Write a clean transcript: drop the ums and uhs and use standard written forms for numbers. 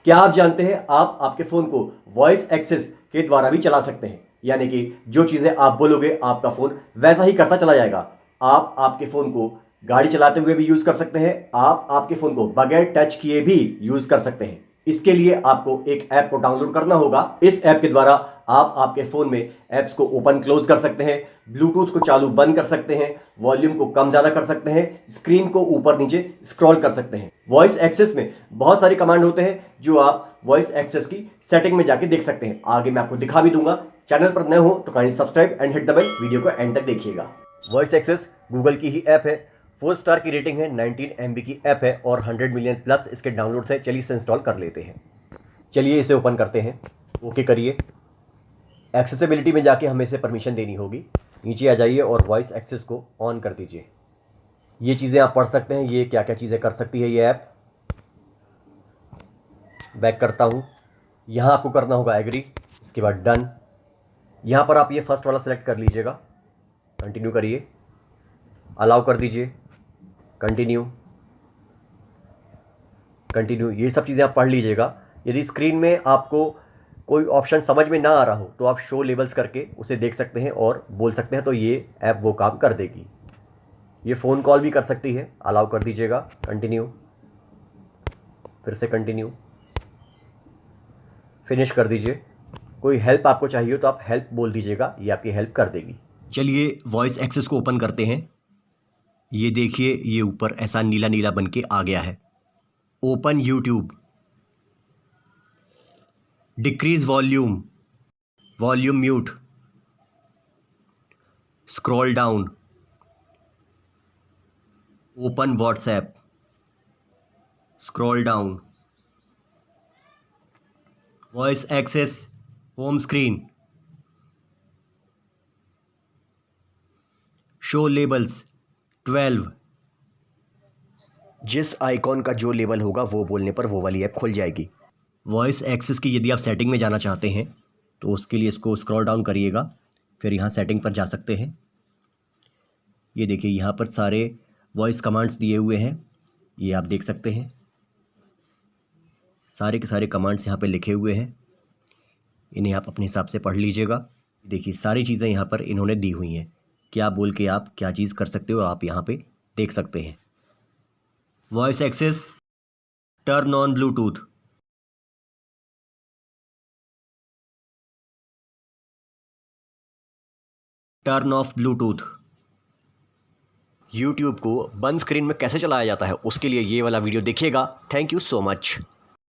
क्या आप जानते हैं आप आपके फ़ोन को वॉइस एक्सेस के द्वारा भी चला सकते हैं, यानी कि जो चीज़ें आप बोलोगे आपका फ़ोन वैसा ही करता चला जाएगा। आप आपके फ़ोन को गाड़ी चलाते हुए भी यूज़ कर सकते हैं, आप आपके फ़ोन को बगैर टच किए भी यूज़ कर सकते हैं। इसके लिए आपको एक ऐप को डाउनलोड करना होगा। इस ऐप के द्वारा आप आपके फ़ोन में ऐप्स को ओपन क्लोज कर सकते हैं, ब्लूटूथ को चालू बंद कर सकते हैं, वॉल्यूम को कम ज़्यादा कर सकते हैं, स्क्रीन को ऊपर नीचे स्क्रॉल कर सकते हैं। वॉइस एक्सेस में बहुत सारी कमांड होते हैं जो आप वॉइस एक्सेस की सेटिंग में जाके देख सकते हैं। आगे मैं आपको दिखा भी दूंगा। चैनल पर नए हो तो kindly subscribe and hit the bell. Video को एंड तक देखिएगा। वॉइस एक्सेस गूगल की ही ऐप है, 4 स्टार की रेटिंग है, 19 MB की ऐप है और 100 मिलियन प्लस इसके डाउनलोड्स है। चलिए इसे इंस्टॉल कर लेते हैं। चलिए इसे ओपन करते हैं। ओके करिए। एक्सेसिबिलिटी में जाके हमें इसे परमिशन देनी होगी। नीचे आ जाइए और वॉइस एक्सेस को ऑन कर दीजिए। ये चीज़ें आप पढ़ सकते हैं, ये क्या क्या चीज़ें कर सकती है ये ऐप। बैक करता हूँ। यहाँ आपको करना होगा एग्री, इसके बाद डन। यहाँ पर आप ये फर्स्ट वाला सेलेक्ट कर लीजिएगा, कंटिन्यू करिए, अलाउ कर दीजिए, कंटिन्यू कंटिन्यू। ये सब चीज़ें आप पढ़ लीजिएगा। यदि स्क्रीन में आपको कोई ऑप्शन समझ में ना आ रहा हो तो आप शो लेबल्स करके उसे देख सकते हैं और बोल सकते हैं, तो ये ऐप वो काम कर देगी। ये फ़ोन कॉल भी कर सकती है, अलाउ कर दीजिएगा, कंटिन्यू, फिर से कंटिन्यू, फिनिश कर दीजिए। कोई हेल्प आपको चाहिए तो आप हेल्प बोल दीजिएगा, ये आपकी हेल्प कर देगी। चलिए वॉइस एक्सेस को ओपन करते हैं। ये देखिए, ये ऊपर ऐसा नीला नीला बन के आ गया है। Open YouTube, decrease volume, volume mute, scroll down, open WhatsApp, scroll down, voice access, home screen, show labels 12। जिस आइकॉन का जो लेबल होगा वो बोलने पर वो वाली ऐप खुल जाएगी। वॉइस एक्सेस की यदि आप सेटिंग में जाना चाहते हैं तो उसके लिए इसको स्क्रॉल डाउन करिएगा, फिर यहाँ सेटिंग पर जा सकते हैं। ये देखिए, यहाँ पर सारे वॉइस कमांड्स दिए हुए हैं, ये आप देख सकते हैं। सारे के सारे कमांड्स यहाँ पे लिखे हुए हैं, इन्हें आप अपने हिसाब से पढ़ लीजिएगा। देखिए सारी चीज़ें यहाँ पर इन्होंने दी हुई हैं, क्या बोल के आप क्या चीज़ कर सकते हो आप यहाँ पे देख सकते हैं। Voice access, turn on Bluetooth, turn off Bluetooth. YouTube को बंद स्क्रीन में कैसे चलाया जाता है उसके लिए ये वाला वीडियो देखिएगा। Thank you so much.